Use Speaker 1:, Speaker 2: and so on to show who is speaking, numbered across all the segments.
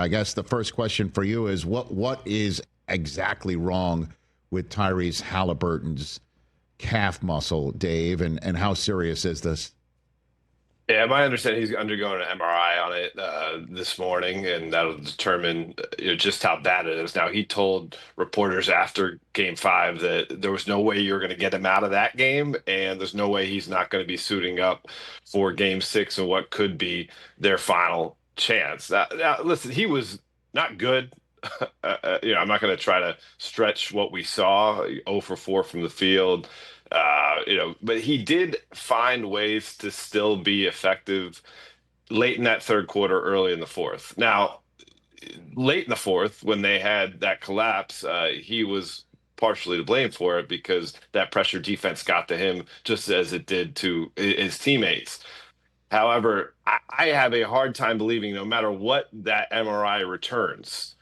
Speaker 1: I guess the first question for you is what is exactly wrong with Tyrese Haliburton's calf muscle, Dave, and how serious is this?
Speaker 2: Yeah, my understanding he's undergoing an MRI on it this morning, and that'll determine just how bad it is. Now, he told reporters after Game 5 that there was no way you were going to get him out of that game, and there's no way he's not going to be suiting up for Game 6 and what could be their final chance. Now, listen, he was not good. I'm not going to try to stretch what we saw. 0 for 4 from the field. But he did find ways to still be effective late in that third quarter, early in the fourth. Now, late in the fourth, when they had that collapse, he was partially to blame for it because that pressure defense got to him just as it did to his teammates. However, I have a hard time believing no matter what that MRI returns,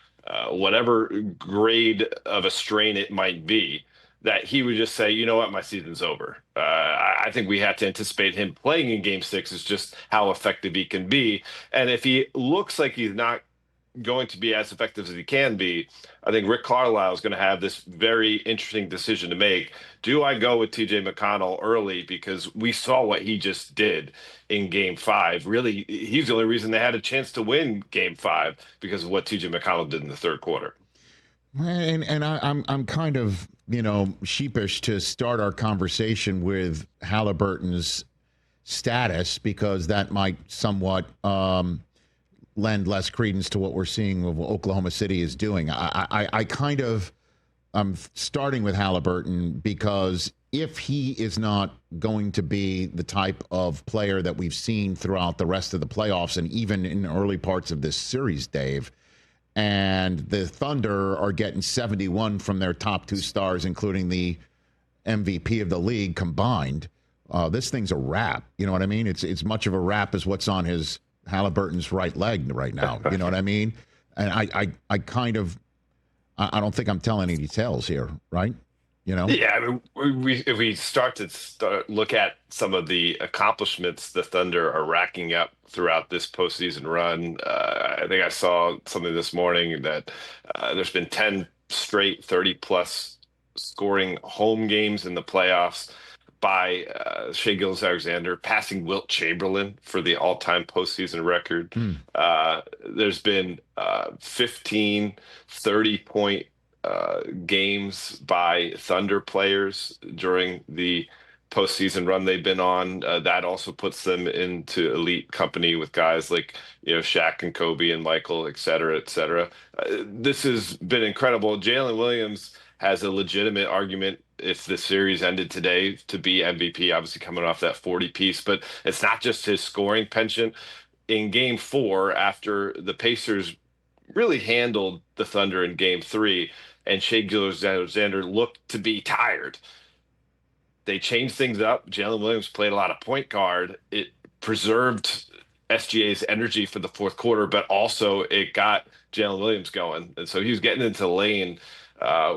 Speaker 2: whatever grade of a strain it might be, that he would just say, you know what, my season's over. I think we have to anticipate him playing in Game 6 is just how effective he can be. And if he looks like he's not going to be as effective as he can be, I think Rick Carlisle is going to have this very interesting decision to make. Do I go with TJ McConnell early because we saw what he just did in Game 5? Really, he's the only reason they had a chance to win Game 5 because of what TJ McConnell did in the third quarter.
Speaker 1: And I'm kind of sheepish to start our conversation with Halliburton's status because that might somewhat lend less credence to what we're seeing of what Oklahoma City is doing. I'm starting with Haliburton because if he is not going to be the type of player that we've seen throughout the rest of the playoffs and even in early parts of this series, Dave, and the Thunder are getting 71 from their top two stars, including the MVP of the league combined, this thing's a wrap. You know what I mean? It's much of a wrap as what's on his Halliburton's right leg right now. You know what I mean? And I don't think I'm telling any tales here, right?
Speaker 2: Yeah, I mean, if we start to look at some of the accomplishments the Thunder are racking up throughout this postseason run, I think I saw something this morning that there's been 10 straight 30-plus scoring home games in the playoffs by Shai Gilgeous-Alexander, passing Wilt Chamberlain for the all-time postseason record. There's been 15 30-point games by Thunder players during the postseason run they've been on. That also puts them into elite company with guys like, Shaq and Kobe and Michael, et cetera, et cetera. This has been incredible. Jaylen Williams has a legitimate argument if the series ended today to be MVP, obviously coming off that 40 piece, but it's not just his scoring penchant. In Game 4, after the Pacers really handled the Thunder in Game 3, and Shai Gilgeous-Alexander looked to be tired, they changed things up. Jaylen Williams played a lot of point guard. It preserved SGA's energy for the fourth quarter, but also it got Jaylen Williams going. And so he was getting into the lane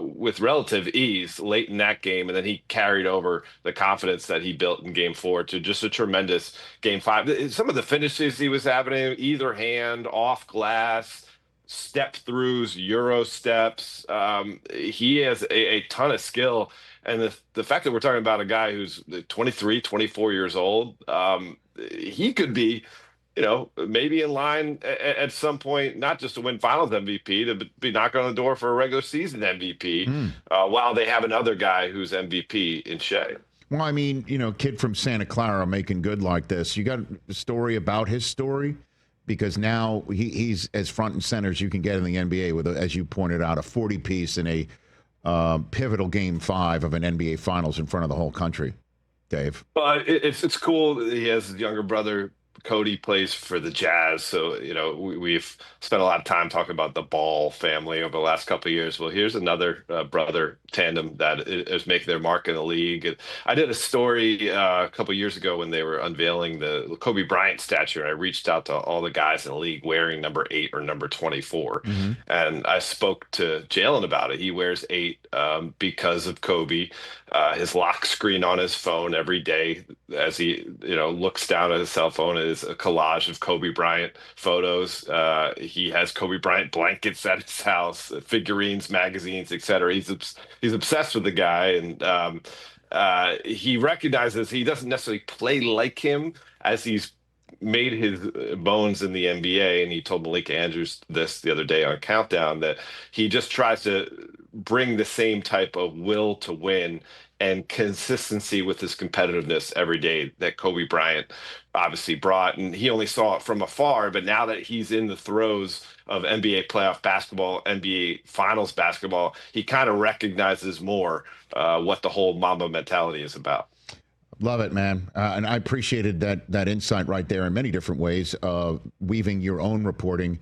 Speaker 2: with relative ease late in that game. And then he carried over the confidence that he built in Game 4 to just a tremendous Game 5. Some of the finishes he was having, either hand, off glass, step throughs, Euro steps. He has a ton of skill. And the fact that we're talking about a guy who's 23, 24 years old, he could be, maybe in line at some point, not just to win Finals MVP, to be knocking on the door for a regular season MVP, while they have another guy who's MVP in Shai.
Speaker 1: Well, I mean, kid from Santa Clara making good like this. You got a story about his story? Because now he's as front and center as you can get in the NBA with, as you pointed out, a 40-piece in a pivotal Game 5 of an NBA Finals in front of the whole country. Dave?
Speaker 2: Well, it's cool. He has his younger brother, Cody, plays for the Jazz. So, we've spent a lot of time talking about the Ball family over the last couple of years. Well, here's another brother tandem that is making their mark in the league. And I did a story a couple of years ago when they were unveiling the Kobe Bryant statue. And I reached out to all the guys in the league wearing number 8 or number 24. And I spoke to Jaylen about it. He wears 8 because of Kobe. His lock screen on his phone every day as he, looks down at his cell phone is a collage of Kobe Bryant photos. He has Kobe Bryant blankets at his house, figurines, magazines, etc. He's obsessed with the guy, and he recognizes he doesn't necessarily play like him as he's made his bones in the NBA. And he told Malika Andrews this the other day on Countdown, that he just tries to bring the same type of will to win and consistency with his competitiveness every day that Kobe Bryant obviously brought. And he only saw it from afar, but now that he's in the throes of NBA playoff basketball, NBA finals basketball, he kind of recognizes more what the whole Mamba mentality is about.
Speaker 1: Love it, man. And I appreciated that insight right there in many different ways, weaving your own reporting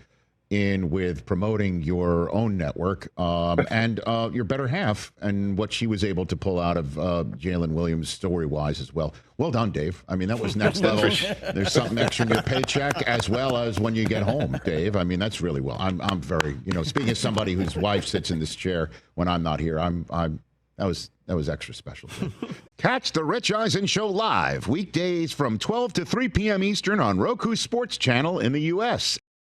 Speaker 1: in with promoting your own network and your better half and what she was able to pull out of Jaylen Williams story-wise as well. Well done, Dave. I mean, that was next level. There's something extra in your paycheck as well as when you get home, Dave. I mean, that's really well. I'm very, speaking as somebody whose wife sits in this chair when I'm not here, that was extra special. Catch the Rich Eisen Show live weekdays from 12 to 3 p.m. Eastern on Roku Sports Channel in the U.S.